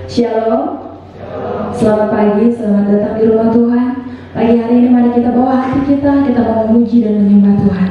Shalom. Selamat pagi, selamat datang di rumah Tuhan. Pagi hari ini mari kita bawa hati kita mau memuji dan menyembah Tuhan.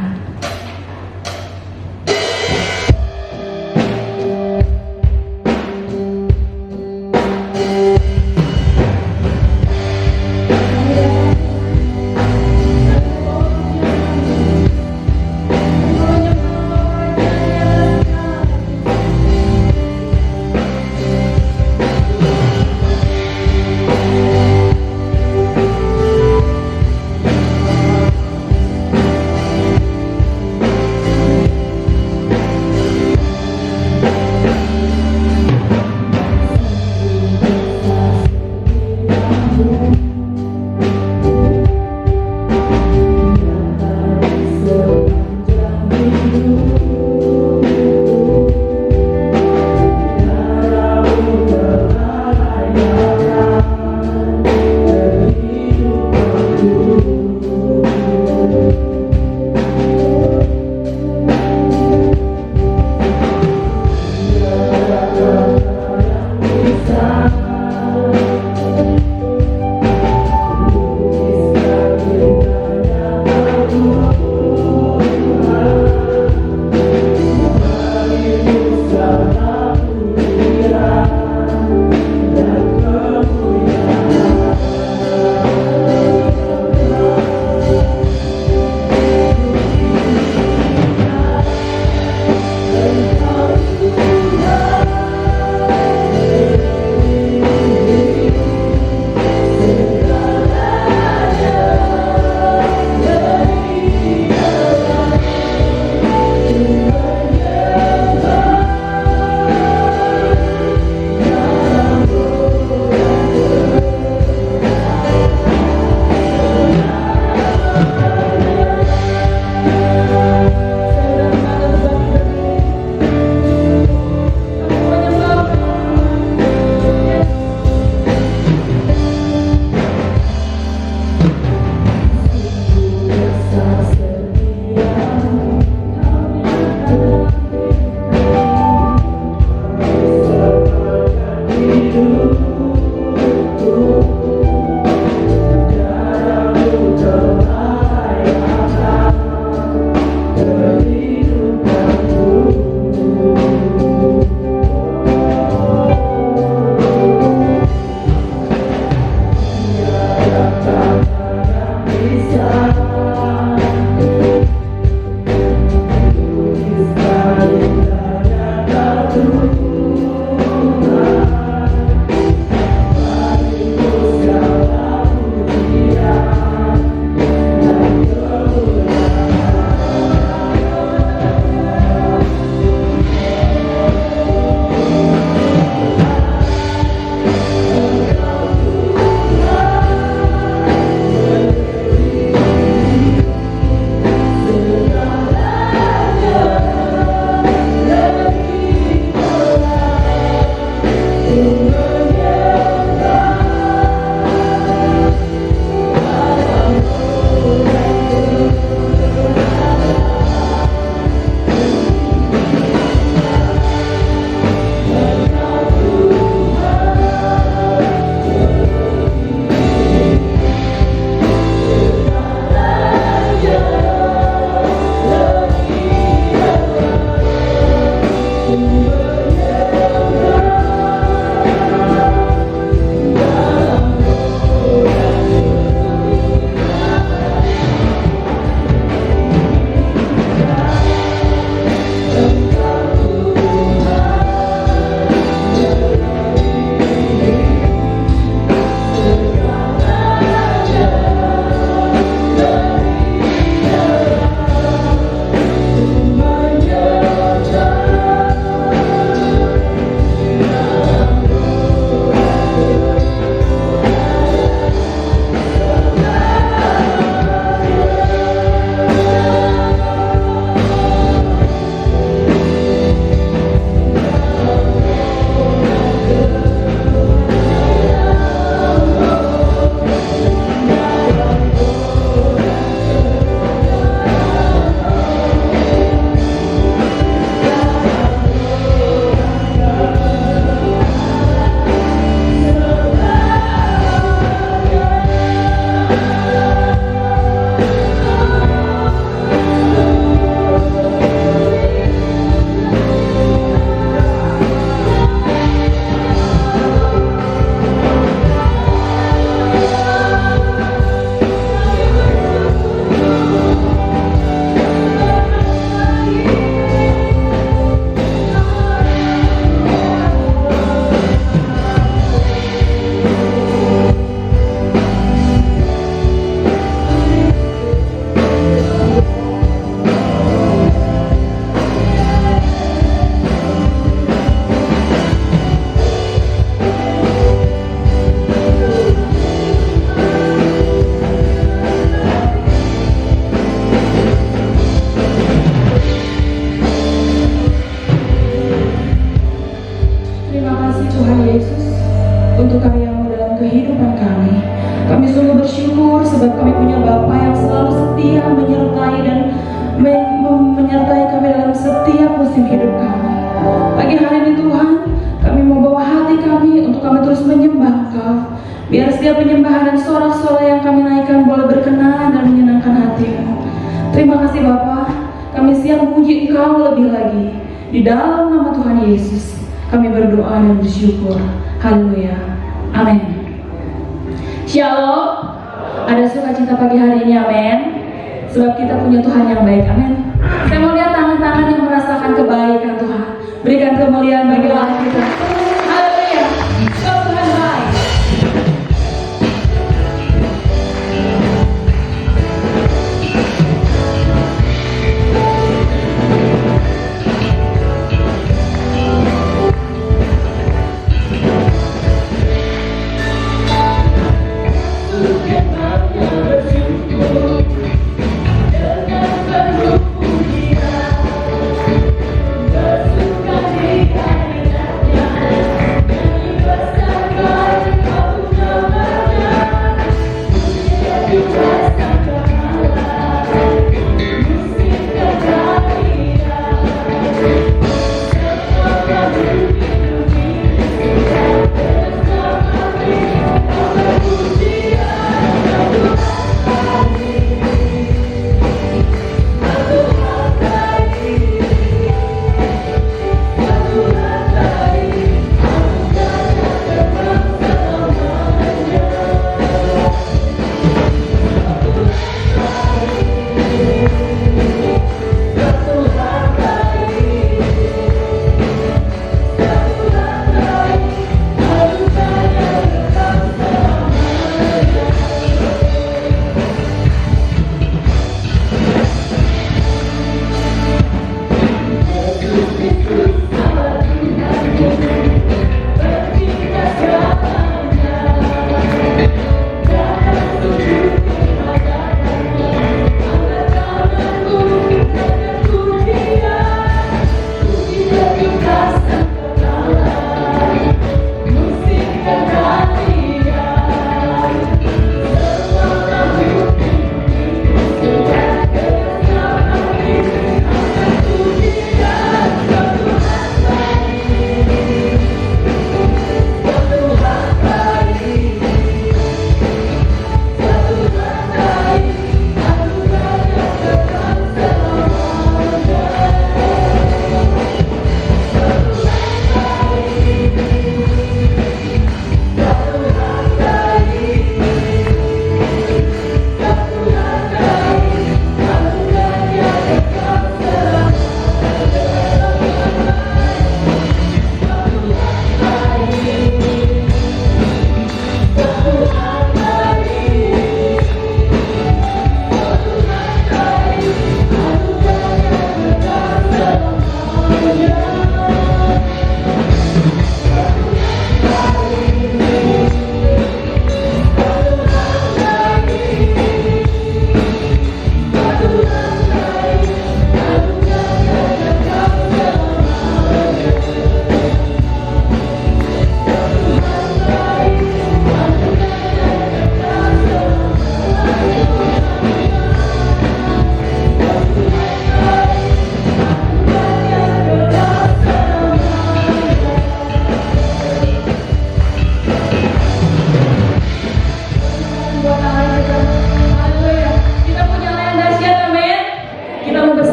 untuk karyamu dalam kehidupan kami. Kami sungguh bersyukur sebab kami punya Bapa yang selalu setia menyertai dan menyertai kami dalam setiap musim hidup kami. Pagi hari ini Tuhan, kami mau bawa hati kami untuk kami terus menyembah Engkau. Biar setiap penyembahan dan sorak-sorai yang kami naikkan boleh berkenan dan menyenangkan hati-Mu. Terima kasih Bapa, kami siap memuji Engkau lebih lagi. Di dalam nama Tuhan Yesus, kami berdoa dan bersyukur. Haleluya. Amin. Shalom. Ada sukacita pagi hari ini, amin. Sebab kita punya Tuhan yang baik, amin. Saya mau lihat tangan-tangan yang merasakan kebaikan Tuhan. Berikan kemuliaan bagi Allah kita. Haleluya. Sebab Tuhan baik. Bersuka di hari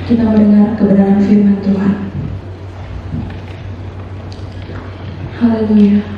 kita mendengar kebenaran firman Tuhan. Haleluya.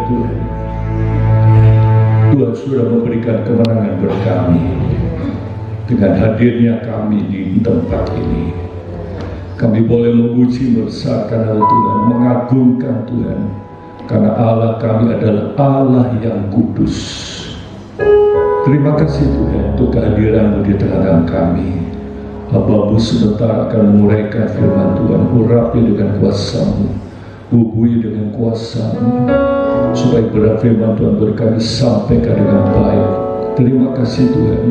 Tuhan, Tuhan sudah memberikan kemenangan buat kami dengan hadirnya kami di tempat ini. Kami boleh memuji bersama Tuhan, mengagungkan Tuhan, karena Allah kami adalah Allah yang kudus. Terima kasih Tuhan untuk kehadiran-Mu di tengah-tengah kami. Hamba-Mu sebentar akan menguraikan firman Tuhan, urapi dengan kuasa-Mu, hubungi dengan kuasa-Mu, supaya benar firman Tuhan kami sampaikan dengan baik. Terima kasih Tuhan.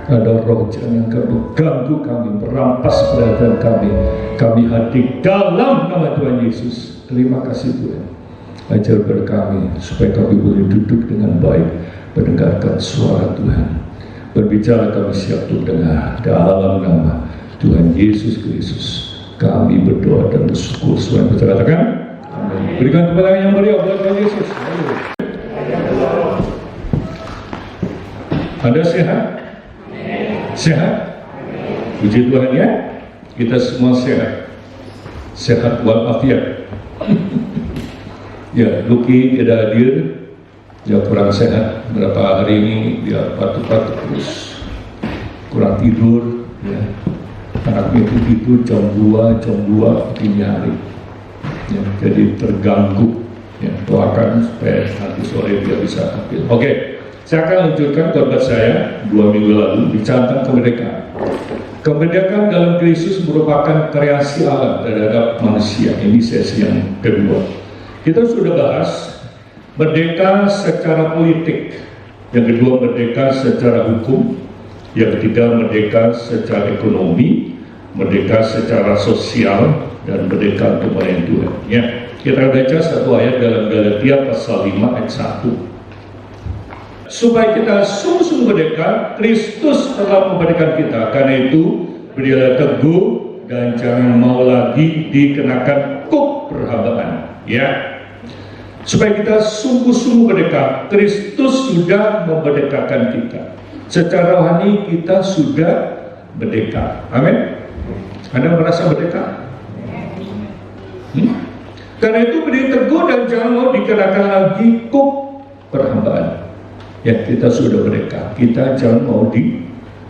Ada roh yang akan mengganggu kami, merampas perhatian kami. Kami hadir dalam nama Tuhan Yesus. Terima kasih Tuhan. Ajar pada kami supaya kami boleh duduk dengan baik, mendengarkan suara Tuhan. Berbicara kami siap untuk dengar. Dalam nama Tuhan Yesus Kristus kami berdoa dan bersyukur. Semua yang katakan amin. Berikan tepuk tangan yang meriah buat Tuhan Yesus. Anda sehat? Sehat? Puji Tuhan ya. Kita semua sehat. Sehat walafiat. Ya, Luki tidak hadir. Dia kurang sehat. Beberapa hari ini dia batuk-batuk terus, kurang tidur ya. Anaknya itu tidur jam 2 dini hari ya, jadi terganggu ya. Doakan supaya nanti sore dia bisa ambil. Oke. Saya akan lanjutkan khotbah saya 2 minggu lalu bicara kemerdekaan. Kemerdekaan dalam Kristus merupakan kreasi Allah terhadap manusia. Ini sesi yang kedua. Kita sudah bahas merdeka secara politik, yang kedua merdeka secara hukum, yang ketiga merdeka secara ekonomi, merdeka secara sosial, dan merdeka untuk melayani Tuhan. Ya, kita baca satu ayat dalam Galatia pasal 5 ayat 1. Supaya kita sungguh-sungguh merdeka, Kristus telah memerdekakan kita. Karena itu, berilah teguh dan jangan mau lagi dikenakan kuk perhambaan. Ya, supaya kita sungguh-sungguh merdeka, Kristus sudah memerdekakan kita. Secara rohani kita sudah merdeka. Amin. Anda merasa merdeka? Karena itu beri teguh dan jangan mau dikenakan lagi kuk perhambaan. Ya, kita sudah merdeka, kita jangan mau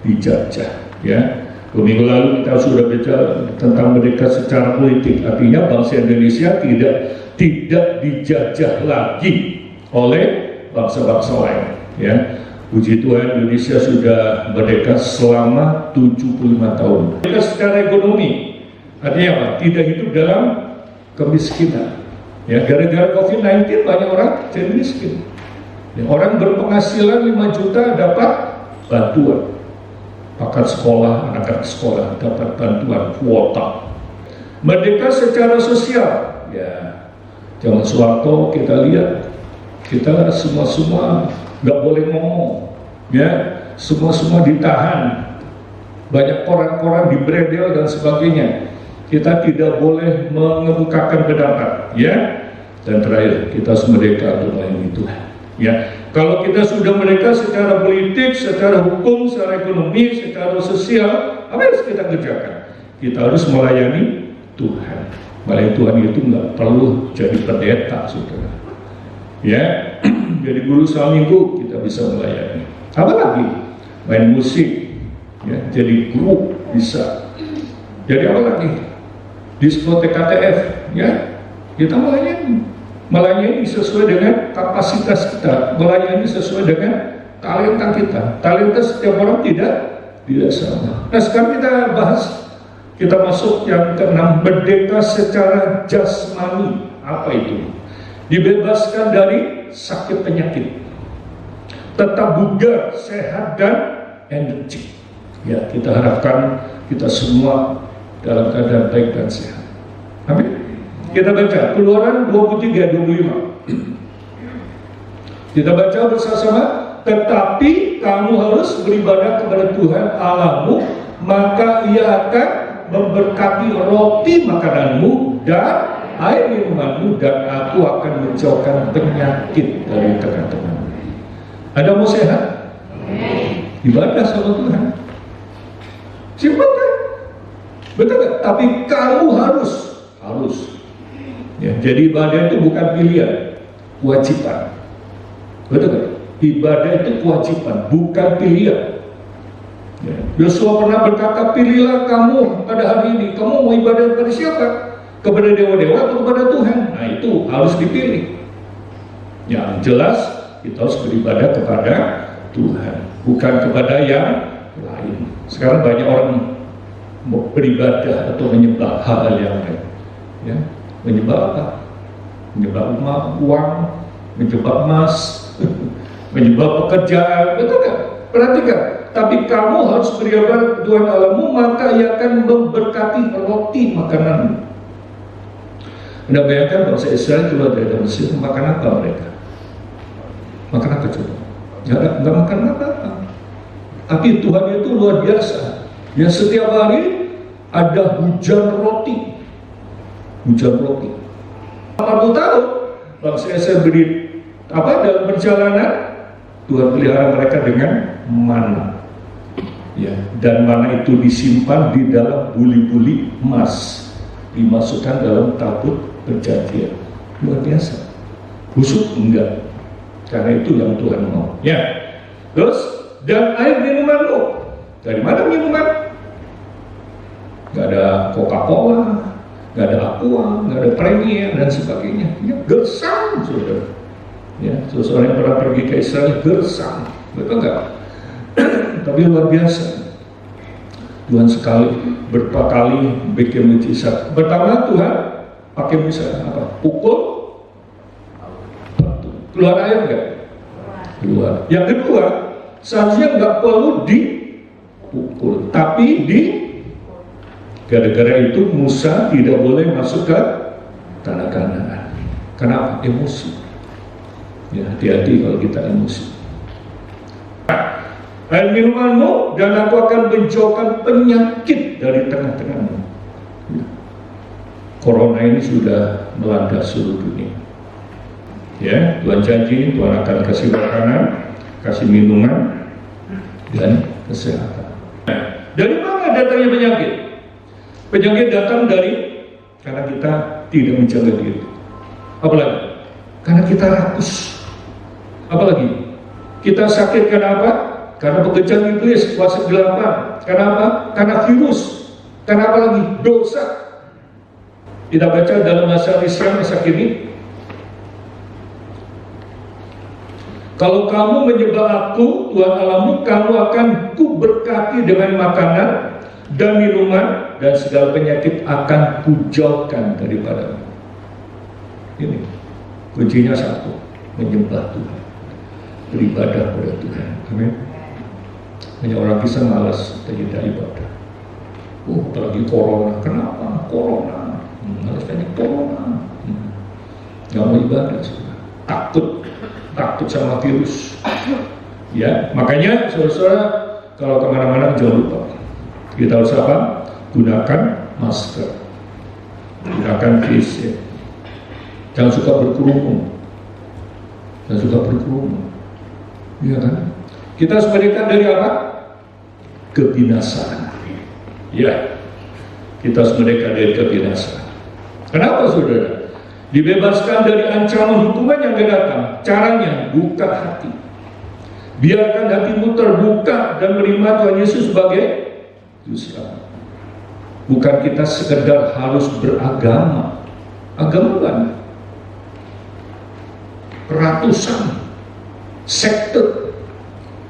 dijajah. Ya, 2 minggu lalu kita sudah bicara tentang merdeka secara politik, artinya bangsa Indonesia tidak dijajah lagi oleh bangsa-bangsa lain. Ya, puji Tuhan Indonesia sudah merdeka selama 75 tahun. Merdeka secara ekonomi, artinya apa? Tidak hidup dalam kemiskinan. Ya, gara-gara COVID-19 banyak orang jadi miskin. Orang berpenghasilan 5 juta dapat bantuan, paket sekolah, anak-anak sekolah dapat bantuan kuota. Merdeka secara sosial, ya, zaman Soeharto kita lihat, kita semua nggak boleh ngomong, ya, semua ditahan, banyak koran-koran dibredel dan sebagainya. Kita tidak boleh mengemukakan pendapat, ya. Dan terakhir, kita harus merdeka untuk melayani Tuhan. Ya, kalau kita sudah merdeka secara politik, secara hukum, secara ekonomi, secara sosial, apa yang harus kita kerjakan? Kita harus melayani Tuhan. Melayani Tuhan itu nggak perlu jadi pendeta, saudara. Ya, jadi guru selama minggu kita bisa melayani. Apalagi main musik, ya, jadi guru bisa. Jadi apa lagi? Diskotek KTF, ya, kita melayani sesuai dengan kapasitas kita, melayani sesuai dengan talenta kita. Talenta setiap orang tidak sama. Nah, sekarang kita bahas, kita masuk yang ke-6, merdeka secara jasmani. Apa itu? Dibebaskan dari sakit penyakit, tetap bugar, sehat, dan energi. Ya, kita harapkan kita semua dalam keadaan baik dan sehat. Amin. Kita baca Keluaran 23:25. Kita baca bersama-sama. Tetapi kamu harus beribadah kepada Tuhan Allahmu, maka Ia akan memberkati roti makananmu dan air minumanmu, dan Aku akan menjauhkan penyakit dari tengah-tengahmu. Ada mau sehat? Ibadah sama Tuhan. Simpel kan? Betul kan? Tapi kamu harus. Ya, jadi ibadah itu bukan pilihan. kewajiban. Betul kan? Ibadah itu kewajiban, bukan pilihan. Ya. Yosua pernah berkata, pilihlah kamu pada hari ini, kamu mau ibadah kepada siapa? Kepada dewa-dewa atau kepada Tuhan? Nah itu harus dipilih. Yang jelas kita harus beribadah kepada Tuhan, bukan kepada yang lain. Sekarang banyak orang beribadah atau menyembah hal yang lain. Ya. Menyembah apa? Menyembah uang, menyembah emas, menyembah pekerjaan, betul kan? Perhatikan, tapi kamu harus beribadah Tuhan Allahmu, maka Ia akan memberkati roti makananmu. Anda bayangkan bangsa Israel keluar dari Mesir, makan apa mereka? Makan apa coba? Nggak makan apa-apa. Tapi Tuhan itu luar biasa. Ya setiap hari ada hujan roti. Hujan roti. 40 tahun bangsa Israel dalam perjalanan, Tuhan pelihara mereka dengan mana. Ya, dan mana itu disimpan di dalam buli-buli emas, dimasukkan dalam tabut perjanjian. Luar biasa. Busuk enggak, karena itu yang Tuhan mau. Ya, terus dan air minumanmu, dari mana minuman? Gak ada Coca-Cola, gak ada Aqua, gak ada Premier dan sebagainya. Ya, gersang, saudara. Ya, seseorang yang pernah pergi ke Israel gersang, betul nggak? Tapi luar biasa. Tuhan sekali berapa kali bikin mujizat. Pertama Tuhan pakai misalnya apa? Pukul batu. Keluar air nggak? Keluar. Yang kedua, seharusnya nggak perlu dipukul, tapi gara-gara itu Musa tidak boleh masuk ke tanah Kanaan. Kenapa? Emosi. Ya, hati-hati kalau kita emosi. Air minumanmu dan aku akan menjauhkan penyakit dari tengah-tengahmu. Ya. Corona ini sudah melanda seluruh dunia. Ya, Tuhan janji Tuhan akan kasih makanan, kasih minuman, dan kesehatan. Nah, dari mana datangnya penyakit? Penyakit datang karena kita tidak menjaga diri. Apalagi? Karena kita rakus. Apalagi? Kita sakit karena apa? Karena pekerjaan iblis, kuasa kegelapan. Karena apa? Karena virus. Karena apa lagi? Dosa. Kita baca dalam masa kini. Kalau kamu menyembah aku, Tuhan Allahmu, kamu akan kuberkati dengan makanan dan minuman, dan segala penyakit akan kujauhkan daripadamu. Ini kuncinya satu, menyembah Tuhan, beribadah kepada Tuhan. Amin. Banyak orang bisa malas tidak ibadah. Apalagi corona. Kenapa? Corona. Malas banyak corona. Nggak mau ibadah. Takut sama virus. Ya, makanya saudara-saudara kalau kemana-mana jangan lupa kita harus apa? Gunakan masker, gunakan face shield. Jangan suka berkerumun. Iya kan? Kita harus berikan dari apa? Kebinasaan. Ya, kita harus merdeka dari kebinasaan. Kenapa saudara? Dibebaskan dari ancaman hukuman yang akan datang. Caranya, buka hati. Biarkan hatimu terbuka dan menerima Tuhan Yesus sebagai Juru Selamat. Bukan kita sekedar harus beragama. Agama kan? Ratusan sekte.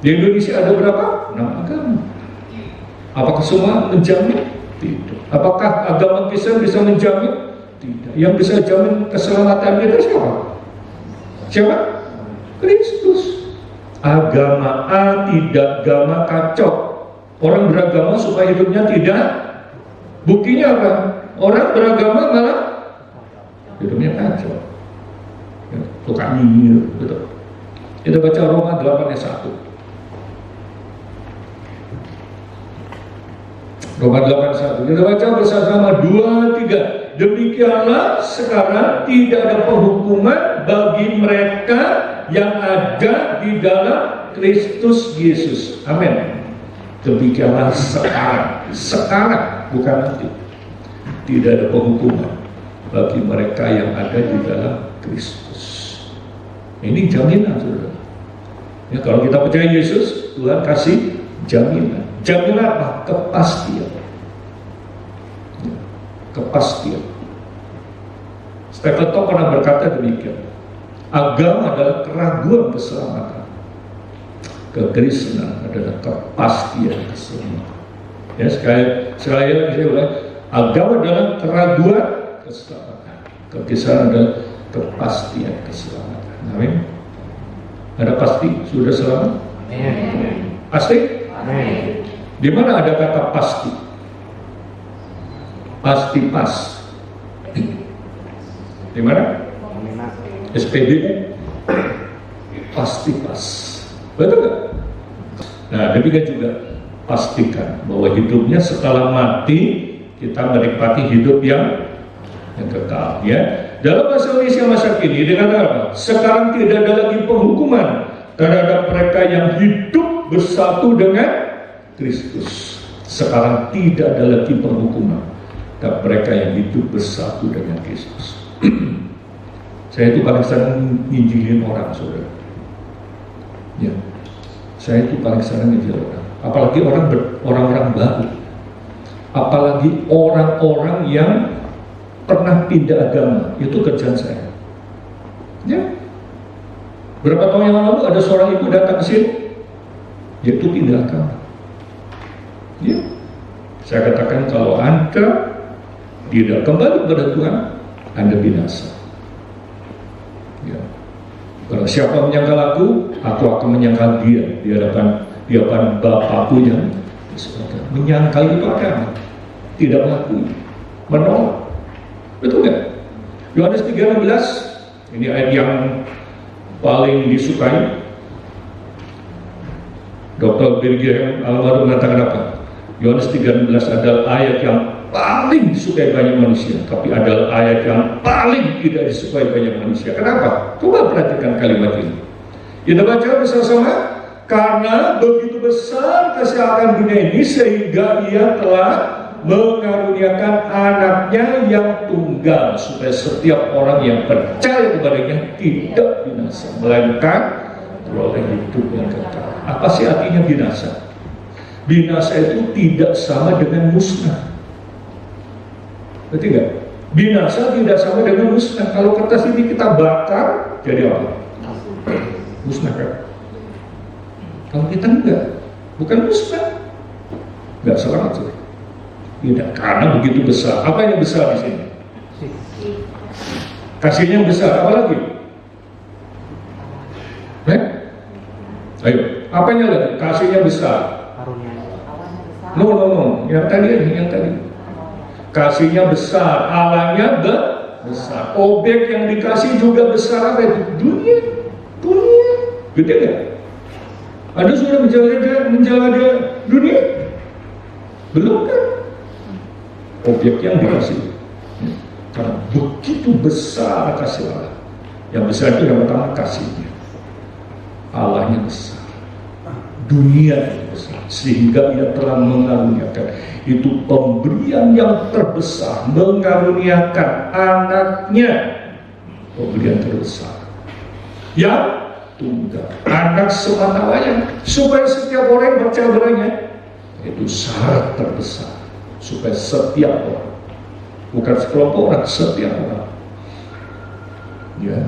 Di Indonesia ada berapa? 6 agama. Apakah semua menjamin? Tidak. Apakah agama Kristen bisa menjamin? Tidak. Yang bisa jamin keselamatan kita siapa? Siapa? Kristus. Agama A tidak agama kacau. Orang beragama supaya hidupnya tidak. Buktinya apa? Orang beragama malah hidupnya kacau. Ya, tukang nyinyir, betul. Kita baca Roma 8 ayat 1. Roma 8:1. Kita baca bersama 2-3. Demikianlah sekarang tidak ada penghukuman bagi mereka yang ada di dalam Kristus Yesus. Amin. Demikianlah sekarang bukan nanti. Tidak ada penghukuman bagi mereka yang ada di dalam Kristus. Ini jaminan, saudara. Ya, kalau kita percaya Yesus, Tuhan kasih jaminan. Jaminan apa? Kepastian. Ya, kepastian. Stephen Topp pernah berkata demikian. Agama adalah keraguan keselamatan. Kekristenan adalah kepastian keselamatan. Ya, sekali lagi saya ulang, agama adalah keraguan keselamatan. Kekristenan adalah kepastian keselamatan. Amin. Ada pasti sudah selamat? Amin. Pasti? Amin. Di mana ada kata pasti? Pasti pas. Di mana? SPBU. Pasti pas. Betul nggak? Nah, demikian juga pastikan bahwa hidupnya setelah mati kita menikmati hidup yang kekal. Ya, dalam bahasa Indonesia masa kini dengan apa? Sekarang tidak ada lagi penghukuman terhadap mereka yang hidup bersatu dengan Kristus. Sekarang tidak ada lagi penghukuman terhadap mereka yang hidup bersatu dengan Kristus. Saya itu paling senang nginjilin orang, saudara. Ya, saya itu paling senang nginjilin orang. Apalagi orang-orang baru. Apalagi orang-orang yang pernah pindah agama. Itu kerjaan saya. Ya. Berapa tahun yang lalu ada seorang ibu datang ke sini, yaitu pindah agama. Ya. Saya katakan kalau Anda tidak kembali kepada Tuhan, Anda binasa. Ya. Kalau siapa menyangkal aku akan menyangkal dia di hadapan Bapakku yang di surga. Menyangkal itu apa? Tidak mengakui, menolak. Betul nggak? Yohanes 3:16, ini ayat yang paling disukai. Dr. Birger almarhum mengatakan apa? Yohanes 3:16 adalah ayat yang paling disukai banyak manusia, tapi adalah ayat yang paling tidak disukai banyak manusia. Kenapa? Coba perhatikan kalimat ini. Kita baca bersama-sama. Karena begitu besar kasih akan dunia ini sehingga ia telah mengaruniakan anaknya yang tunggal supaya setiap orang yang percaya kepadanya tidak binasa melainkan beroleh hidup yang kekal. Apa sih artinya binasa? Binasa itu tidak sama dengan musnah. Berarti enggak? Binasa tidak sama dengan musnah. Kalau kertas ini kita bakar, jadi apa? Musnah kan? Kalau kita enggak, bukan musnah, enggak selamat sih. Tidak, karena begitu besar. Apa yang besar di sini? Kasihnya besar, apa lagi? Ayo, apanya lagi? Kasihnya besar. No, yang tadi. Kasihnya besar, Allahnya besar. Objek yang dikasih juga besar. Apa itu? Dunia. Gitu nggak? Ada sudah menjelajah dunia? Belum kan? Objek yang dikasih. Karena begitu besar kasih Allah. Yang besar itu yang pertama kasihnya. Allahnya besar. Dunia yang besar. Sehingga ia telah mengaruniakan. Itu pemberian yang terbesar. Mengaruniakan anaknya. Pemberian terbesar. Yang tunggal. Anak semata-wayang. Supaya setiap orang yang percaya padanya. Itu syarat terbesar. Supaya setiap orang, bukan sekelompok orang, setiap orang, ya,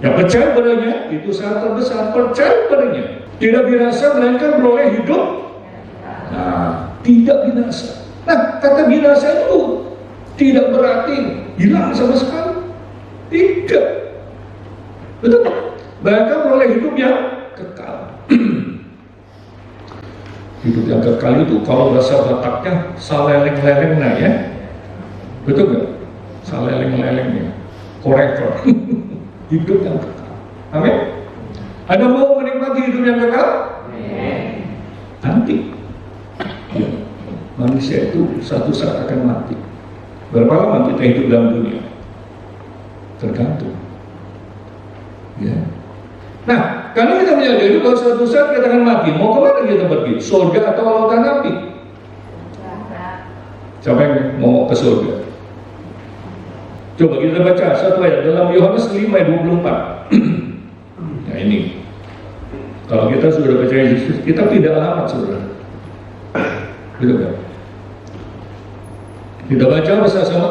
yang percaya padanya itu syarat terbesar. Percaya padanya, tidak binasa melainkan beroleh hidup. Nah, tidak binasa. Nah, kata binasa itu tidak berarti hilang sama sekali. Tidak. Betul. Bahkan beroleh hidup yang kekal. Hidup yang kekal itu kalau bahasa Bataknya saleleng-leleng nah ya. Betul nggak? Saleleng-lelengnya. Korektor. Hidup yang kekal. Amin. Anda mau menikmati hidup yang kekal? Nanti. Ya. Manusia itu satu saat akan mati. Berapa lama kita hidup dalam dunia? Tergantung. Ya. Nah, kalau kita menyadari bahwa suatu saat kita akan mati, mau kemana kita pergi? Surga atau lautan api? Siapa yang mau ke surga? Coba kita baca satu ayat dalam Yohanes 5 ayat 24. kita sudah percaya Yesus, kita pindah alamat, saudara. Gitu kan? Kita baca bersama,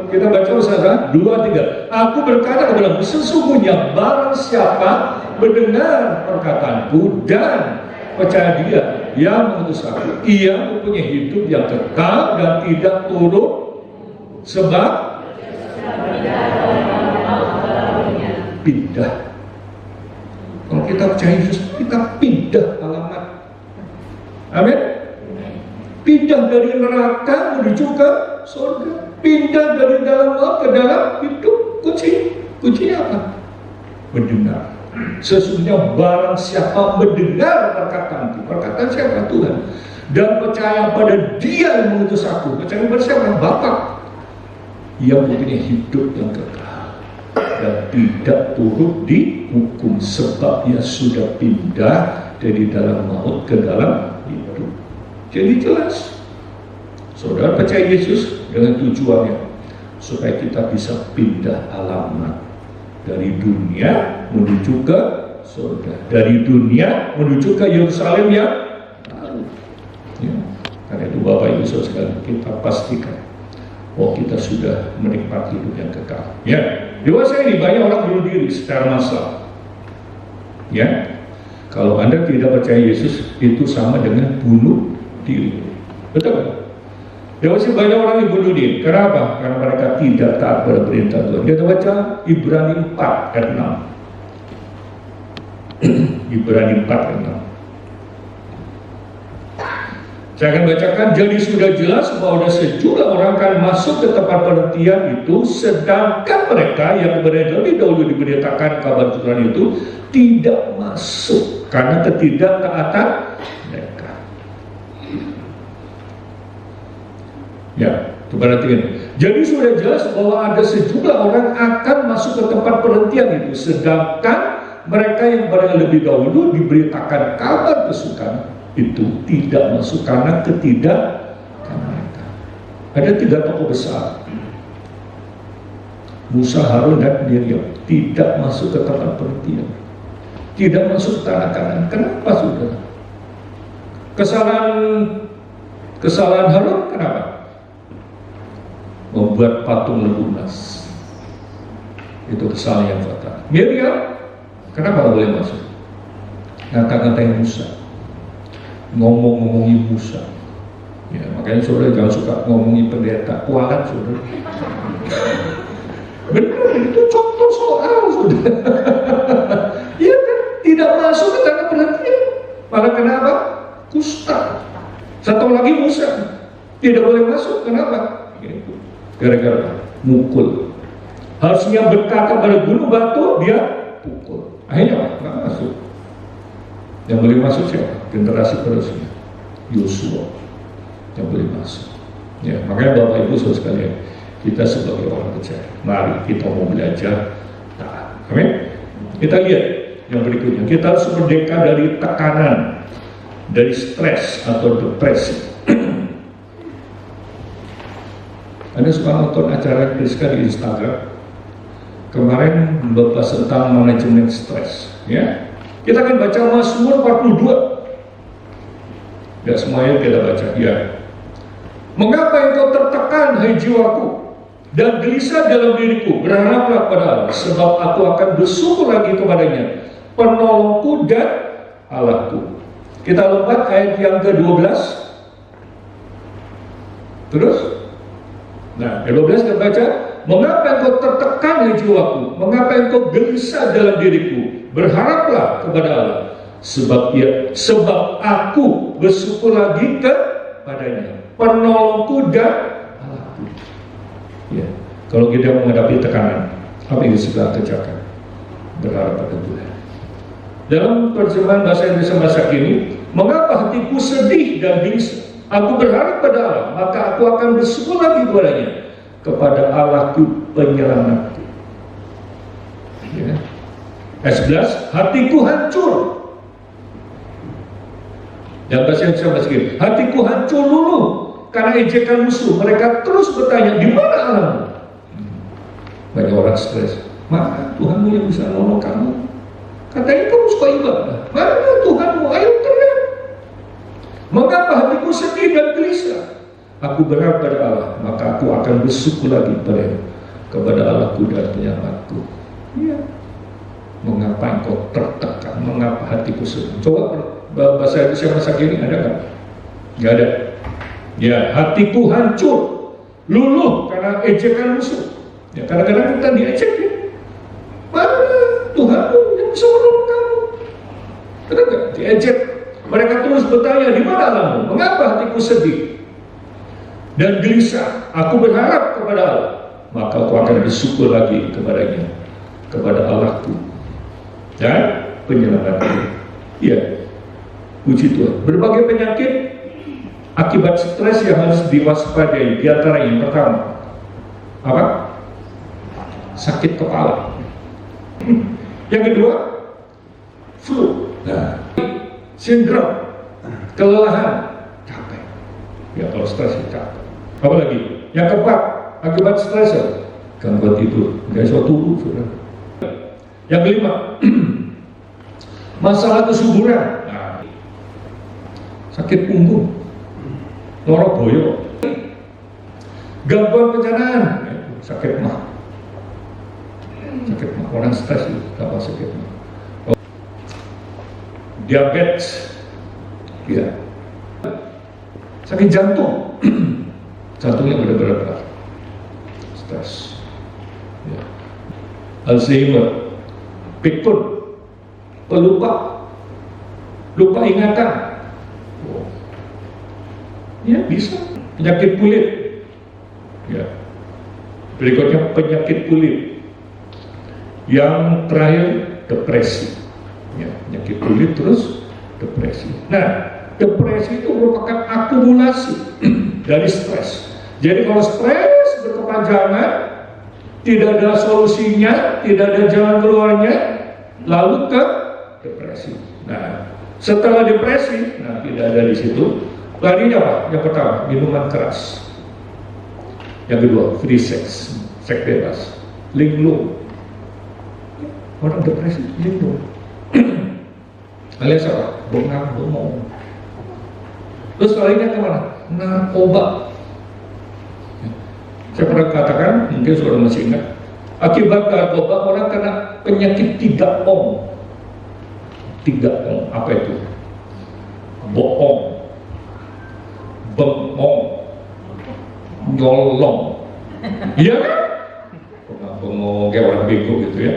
kita baca bersama 2, 3. Aku berkata kepadamu, sesungguhnya barang siapa mendengar perkataanku dan percaya Dia yang mengutus aku, ia mempunyai hidup yang kekal dan tidak turun sebab pindah. Kalau kita percaya Yesus, kita pindah alamat. Amin. Pindah dari neraka menuju ke surga. Pindah dari dalam maut ke dalam hidup. Kuncinya apa? Mendengar. Sesungguhnya barang siapa mendengar perkataan siapa? Tuhan, dan percaya pada Dia yang mengutus aku. Percaya pada siapa? Bapa. Ia mempunyai hidup yang kekal dan tidak turut dihukum, sebab ia sudah pindah dari dalam maut ke dalam hidup. Jadi jelas, saudara percaya Yesus dengan tujuannya supaya kita bisa pindah alamat dari dunia menuju ke surga, dari dunia menuju ke Yerusalem yang baru. Ya, karena itu Bapak Ibu Saudara sekalian, kita pastikan bahwa kita sudah menikmati hidup yang kekal. Ya, dewasa ini banyak orang bunuh diri secara massal. Ya, kalau Anda tidak percaya Yesus, itu sama dengan bunuh diri. Betul? Dewasa banyak orang yang bunuh diri. Kenapa? Karena mereka tidak taat pada perintah Tuhan. Kita baca Ibrani 4 ayat 6. Ibrani 4 ayat 6. Saya akan bacakan. Jadi sudah jelas bahwa ada sejumlah orang akan masuk ke tempat penantian itu, sedangkan mereka yang lebih dahulu diberitakan kabar Tuhan itu tidak masuk karena ketidaktaatan mereka. Ya, perhatikan. Jadi sudah jelas bahwa ada sejumlah orang akan masuk ke tempat penantian itu, sedangkan mereka yang lebih dahulu diberitakan kabar kesukaan itu tidak masuk karena ketidaktaatan mereka. Ada 3 tokoh besar, Musa, Harun, dan Miriam, tidak masuk ke tempat penantian, tidak masuk ke tanah Kanaan. Kenapa, saudara? Kesalahan Harun kenapa? Membuat patung lembu emas. Itu kesalahan yang fatal. Miriam, kenapa boleh masuk? Ngata-ngatain Musa, ngomong-ngomongin Musa. Ya, makanya saudara jangan suka ngomongin pendeta, kualat saudara. Benar, itu contoh soal saudara. Iya kan? Tidak masuk ke tanah penantian. Malah kenapa? Kusta. Satu lagi Musa tidak boleh masuk. Kenapa? Gitu. Gara-gara mukul. Harusnya berkata pada gunung batu, dia pukul. Akhirnya nggak masuk. Yang boleh masuk siapa? Generasi penerusnya, Yosua yang boleh masuk. Ya, makanya Bapak Ibu Saudara sekalian, kita sebagai orang percaya, mari kita mau belajar taat. Amin. Kita lihat yang berikutnya. Kita harus merdeka dari tekanan, dari stres atau depresi. Anda suka nonton acara Priska di Instagram? Kemarin membahas tentang manajemen stres. Ya, kita akan baca Mazmur 42. Ya, semuanya kita baca. Ya. Mengapa engkau tertekan, hai jiwaku, dan gelisah dalam diriku? Berharaplah pada Allah, sebab aku akan bersyukur lagi kepadanya, penolongku dan Allahku. Kita lompat ayat yang ke-12. Terus? Nah, ayat 12 kita baca, mengapa engkau tertekan, hai jiwaku? Mengapa engkau gelisah dalam diriku? Berharaplah kepada Allah, sebab aku bersyukur lagi kepadanya, penolongku dan Allahku. Ya, kalau kita menghadapi tekanan, apa yang kita kerjakan? Berharap pada Tuhan. Dalam terjemahan bahasa Indonesia masa kini, mengapa hatiku sedih dan gelisah? Aku berharap pada Allah, maka aku akan bersyukur lagi kepadanya, kepada Allahku penyelamatku. Ya. Ayat 11, hatiku hancur. Yang bahasa Indonesia bahasa kini, hatiku hancur luluh karena ejekan musuh. Mereka terus bertanya, di mana Allahmu? Banyak orang stres. Mana Tuhanmu yang bisa nolong kamu? Katanya kamu suka ibadah. Mana Tuhan aku sedih dan gelisah, aku berharap pada Allah, maka aku akan bersyukur lagi kepada Allahku dan penyelamatku. Ya. Mengapa engkau tertekan? Mengapa hatiku sedih? Coba bahasa Indonesia masa kini ada nggak? Nggak ada. Ya, hatiku hancur, luluh karena ejekan musuh. Ya, kadang-kadang kita diejek. Ya. Mana Tuhanmu yang bisa menolong kamu? Benar nggak? Diejek. Mereka terus bertanya, di mana Allahmu? Mengapa hatiku sedih dan gelisah? Aku berharap kepada Allah, maka aku akan bersyukur lagi kepadanya, kepada Allahku dan penyelamatku. Ya, puji Tuhan. Berbagai penyakit akibat stres yang harus diwaspadai. Di antara yang pertama, apa? Sakit kepala. Yang kedua, flu. Nah, sindrom, kelelahan, capek. Ya, kalau stres capek. Apa lagi? Yang keempat, akibat stres, gangguan tidur, nggak bisa turun, saudara. Yang kelima, masalah kesuburan, nah, sakit punggung, lorok boyo, gangguan pencernaan, sakit mah, orang stres itu apa sakit mah, diabetes, ya, sakit jantung, jantungnya benar-benar stres, ya. Alzheimer, pikun, pelupa, lupa ingatan, ya bisa. Penyakit kulit, ya. Berikutnya penyakit kulit. Yang terakhir depresi, ya. Penyakit kulit terus depresi. Nah, depresi itu merupakan akumulasi dari stres. Jadi kalau stres berkepanjangan, tidak ada solusinya, tidak ada jalan keluarnya, lalu ke depresi. Nah, setelah depresi, nah tidak ada di situ. Larinya apa? Yang pertama, minuman keras. Yang kedua, free sex, seks bebas, linglung. Orang depresi, linglung. Alias apa? Bongong. Terus larinya kemana? Narkoba. Saya pernah katakan, mungkin saudara masih ingat, akibat narkoba orang kena penyakit 3 ong. 3 ong, apa itu? Bohong, bengong, nyolong. Iya kan? Pernah bengong kayak orang bego gitu ya.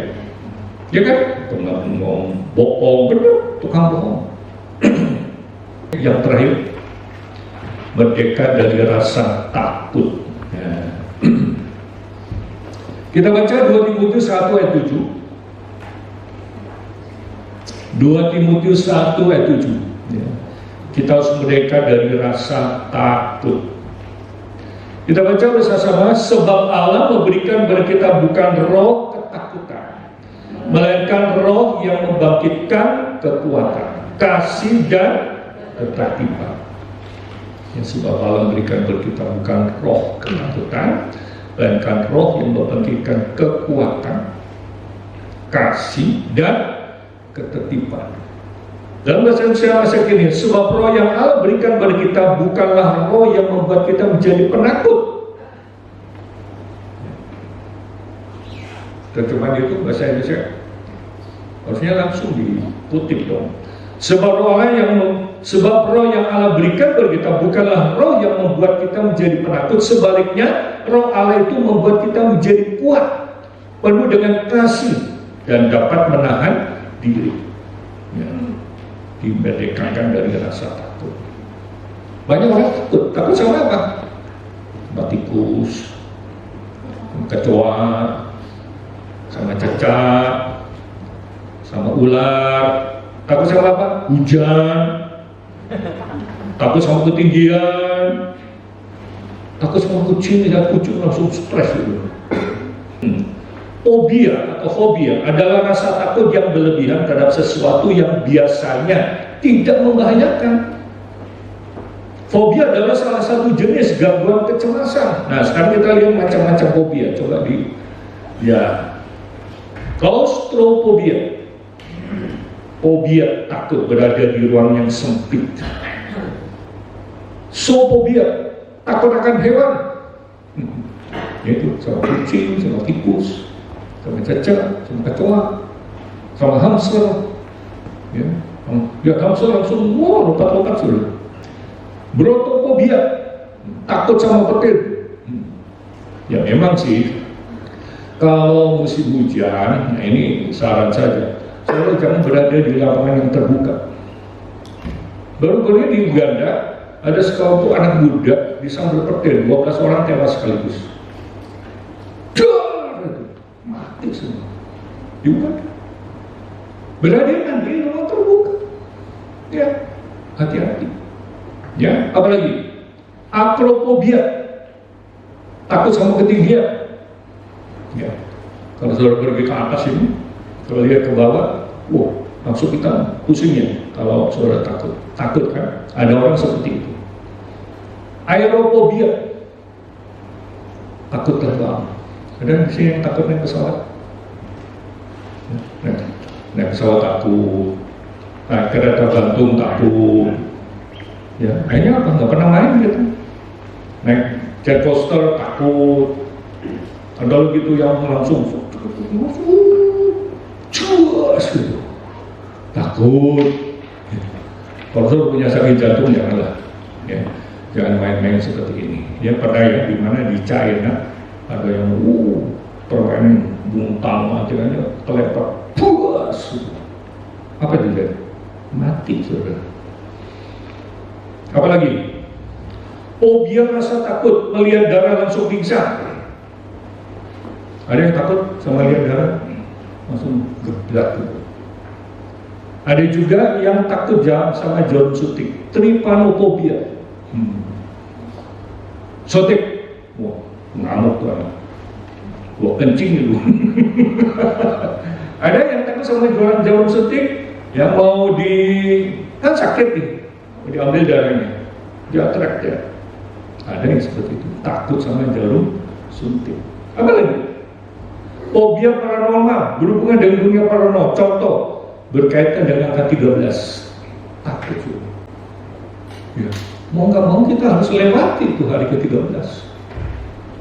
Iya kan? Pernah bengong, bohong, benar, tukang bohong. Yang terakhir, merdeka dari rasa takut. Ya. Kita baca 2 Timotius 1 ayat 7. 2 Timotius 1 ayat 7. Ya. Kita harus merdeka dari rasa takut. Kita baca bersama-sama, sebab Allah memberikan kepada kita bukan roh ketakutan, melainkan roh yang membangkitkan kekuatan, kasih dan ketertiban. Ya, sebab Allah memberikan kepada kita bukan roh ketakutan, melainkan roh yang membangkitkan kekuatan, kasih dan ketertiban. Dalam bahasa Indonesia masa kini, sebab roh yang Allah berikan kepada kita bukanlah roh yang membuat kita menjadi penakut. Terjemahan itu bahasa Indonesia harusnya langsung dikutip dong. Sebab roh yang Allah berikan kepada kita bukanlah roh yang membuat kita menjadi penakut. Sebaliknya, roh Allah itu membuat kita menjadi kuat, penuh dengan kasih dan dapat menahan diri. Ya. Dimerdekakan dari rasa takut. Banyak orang takut sama apa? Sama tikus, kecoa, sama cecak, sama ular. Takut sama apa? Hujan. Takut sama ketinggian. Takut sama kucing, lihat kucing langsung stres gitu. Fobia atau fobia adalah rasa takut yang berlebihan terhadap sesuatu yang biasanya tidak membahayakan. Fobia adalah salah satu jenis gangguan kecemasan. Nah, sekarang kita lihat macam-macam fobia. Coba klaustrofobia. Fobia takut berada di ruang yang sempit. Zoofobia, takut akan hewan. Yaitu sama kucing, sama tikus, sama cacing, sama kecoa, sama hamster. Ya, lihat hamster langsung lompat-lompat sudah. Brontofobia, takut sama petir. Ya memang sih, kalau musim hujan, nah ini saran saja, selalu jangan berada di lapangan yang terbuka. Baru-baru di Uganda, ada sekelompok anak muda disambar petir, 12 orang tewas sekaligus. Mati semua. Juga. Berada di ruang terbuka. Ya, hati-hati. Ya, apalagi? Akrofobia, takut sama ketinggian. Ya, kalau saudara pergi ke atas ini, kalau lihat ke bawah, wah, langsung kita pusing ya. Kalau saudara takut kan? Ada orang seperti itu. Aerofobia, takut terbang. Ada di sini yang takut naik pesawat? Naik pesawat takut, naik kereta gantung takut. Ya, akhirnya apa? Nggak pernah main gitu. Naik jet coaster takut. Ada gitu yang langsung cuas gitu, takut. Kalau sudah punya sakit jantung janganlah. Ya. Jangan main-main seperti ini. Ya pernah ya di mana di China ada yang permainan muntah akhirnya kelepek, puas. Apa juga? Mati saudara. Apalagi? Fobia rasa takut melihat darah langsung pingsan. Ada yang takut sama lihat darah langsung geblak gitu. Ada juga yang takut sama jarum suntik, trypanofobia. Suntik, wah ngamuk tuh anak, wah kencing itu. Ada yang takut sama jarum suntik, yang mau kan sakit nih, mau diambil darahnya, dia trek ya. Ada yang seperti itu, takut sama jarum suntik. Apa lagi? Fobia paranormal, berhubungan dengan dunia paranormal. Contoh, berkaitan dengan angka 13, takut juga. Ya, mau nggak mau kita harus lewati itu hari ke-13.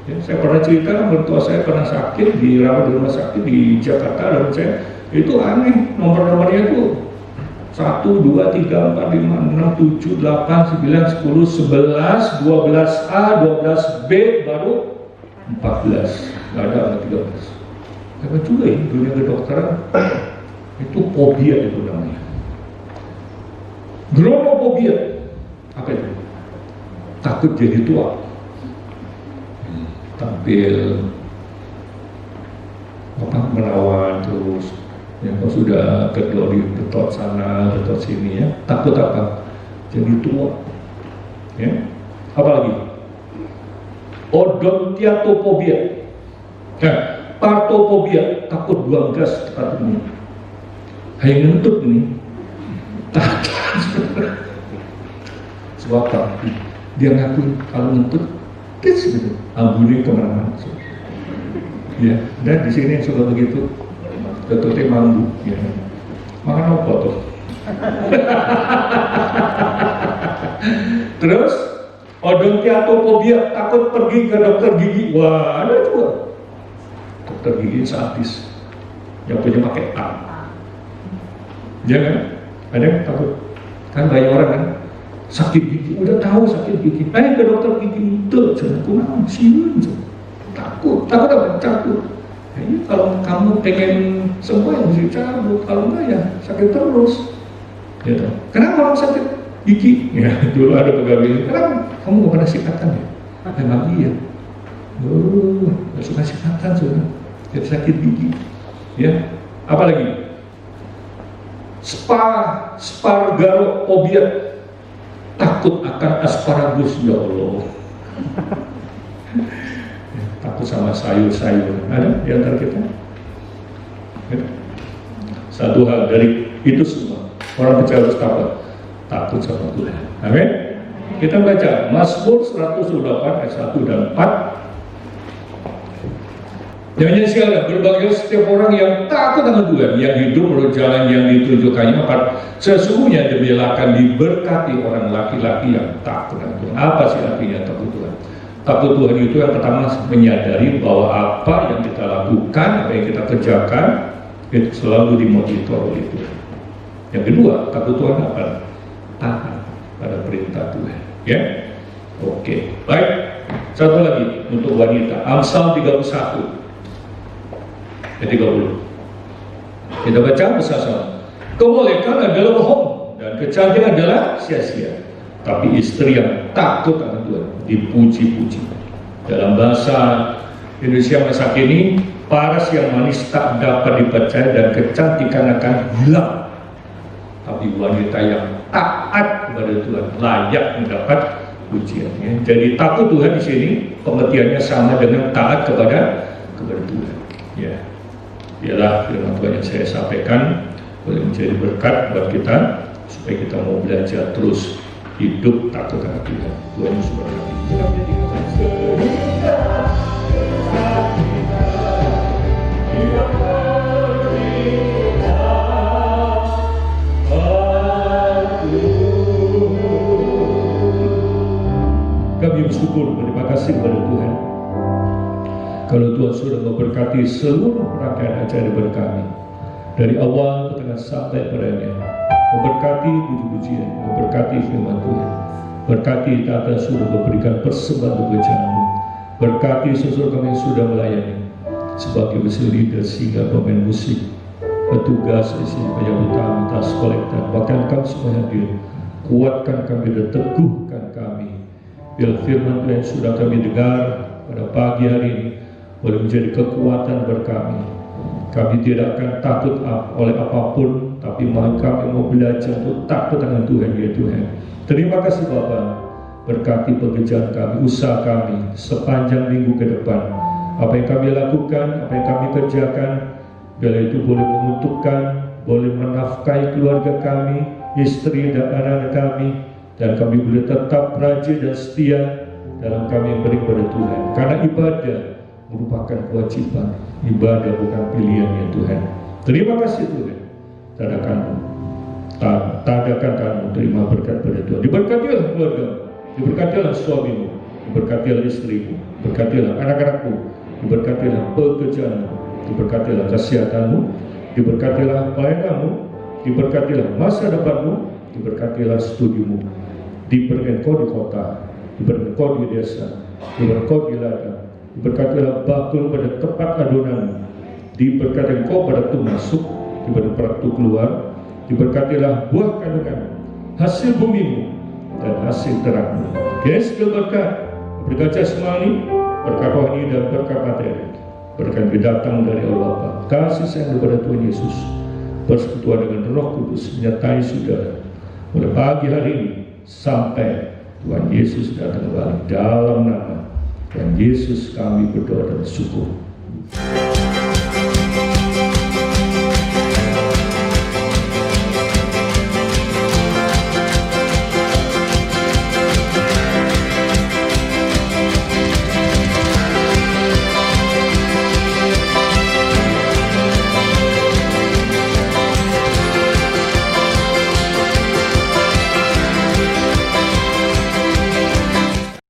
Ya, saya pernah cerita, mertua saya pernah sakit, dirawat di rumah sakit di Jakarta, dan saya itu aneh, nomor-nomornya itu 1, 2, 3, 4, 5, 6, 7, 8, 9, 10, 11, 12A, 12B, baru 14, nggak ada angka 13. Hebat juga ya, dunia kedokteran itu fobia itu namanya. Chronofobia, apa itu? Takut jadi tua, tampil menawan terus. Yang kalau sudah kedori betot sana betot sini ya, takut apa? Jadi tua. Ya, apalagi? Odontiatofobia. Nah, partofobia, takut buang gas tempat umum. Hanya ngentut nih, takut. Sebab apa? Dia ngaku kalau ngentut, kis gitu, ambulin kemana-mana. Ya, dan di sini yang suka begitu, ketutnya mambu. Ya. Makan apa tuh? Terus, odontiatofobia, takut pergi ke dokter gigi. Wah, ada juga. Dokter gigi sadis yang punya pakai A. Ya kan? Ada yang takut? Kan banyak orang kan sakit gigi, udah tahu sakit gigi, ke dokter gigi itu jangan kurang siun, takut apa? Takut. Ini kalau kamu pengen semua yang mesti cabut, kalau enggak ya sakit terus. Ya, kenapa kamu sakit gigi? Ya dulu ada pegawai, kenapa kamu nggak pernah sikatan ya? Memang iya. Nggak suka sikatan sudah, jadi sakit gigi. Ya, apalagi? Spargarofobia, takut akan asparagus, ya Allah. Takut sama sayur-sayur. Ada di antara kita? Satu hal dari itu semua, orang percaya harus takut sama Tuhan. Amin. Kita baca Mazmur 108 ayat 1 dan 4. Jangan sekalian berbagai setiap orang yang takut akan Tuhan, yang hidup menurut jalan yang ditunjukkannya, sesungguhnya dia akan diberkati orang laki-laki yang takut akan Tuhan. Apa sih artinya takut Tuhan? Takut Tuhan itu yang pertama menyadari bahwa apa yang kita lakukan, apa yang kita kerjakan itu selalu dimonitor oleh Tuhan. Yang kedua, takut Tuhan apa? Taat pada perintah Tuhan. Ya, oke, baik. Satu lagi untuk wanita, Amsal 31 ayat 30. Kita baca bersama-sama. Kebolehan adalah bohong dan kecantikan adalah sia-sia. Tapi istri yang takut akan Tuhan dipuji-puji. Dalam bahasa Indonesia masa kini, paras yang manis tak dapat dipercaya dan kecantikan akan hilang. Tapi wanita yang taat kepada Tuhan layak mendapat pujiannya. Jadi takut Tuhan di sini pengertiannya sama dengan taat kepada Tuhan. Ya, ialah firman Tuhan yang saya sampaikan boleh menjadi berkat buat kita supaya kita mau belajar terus hidup takut akan Tuhan. Tuhan Yesus berkati. Kami bersyukur, berterima kasih kepada Tuhan. Kalau Tuhan sudah memberkati seluruh rangkaian acara ibadah kami, dari awal ke tengah sampai padanya, memberkati puji-pujian, memberkati firman Tuhan, berkati tata sudah memberikan persembahan pekerjaan-Mu, berkati seluruh kami yang sudah melayani sebagai besi leader, sehingga pemain musik, petugas isi penyambutan, tas kolektor, bahkan kami semua hadir. Kuatkan kami dan teguhkan kami. Biar firman Tuhan yang sudah kami dengar pada pagi hari ini boleh menjadi kekuatan bagi kami. Kami tidak akan takut oleh apapun, tapi kami mau belajar untuk takut dengan Tuhan, ya Tuhan. Terima kasih Bapa, berkati pekerjaan kami, usaha kami sepanjang minggu ke depan. Apa yang kami lakukan, apa yang kami kerjakan, biar itu boleh menguntungkan, boleh menafkahi keluarga kami, istri dan anak-anak kami, dan kami boleh tetap rajin dan setia dalam kami beri kepada Tuhan. Karena ibadah merupakan kewajiban, ibadah bukan pilihan, ya Tuhan. Terima kasih Tuhan. Tadakan kamu terima berkat pada Tuhan. Diberkatilah keluarga, diberkatilah suamimu, diberkatilah istrimu, diberkatilah anak-anakmu, diberkatilah pekerjaanmu, diberkatilah kesehatanmu, diberkatilah pelayananmu, diberkatilah masa depanmu, diberkatilah studimu, diberikan kau di kota, diberikan kau di desa, diberikan kau di ladang, diberkatilah bakul pada tempat adonanmu, diberkati kau pada tu masuk, diberikan pada tu keluar, diberkatilah buah kandunganmu, hasil bumimu, dan hasil terangmu. Yes, berkat, berkat jasmani, berkat rohani dan berkat materi, berkat datang dari Allah Bapa. Kasih sayang kepada Tuhan Yesus, persekutuan dengan Roh Kudus menyertai saudara mulai pagi hari ini sampai Tuhan Yesus datang kembali. Dalam nama Tuhan Yesus kami berdoa dan bersyukur.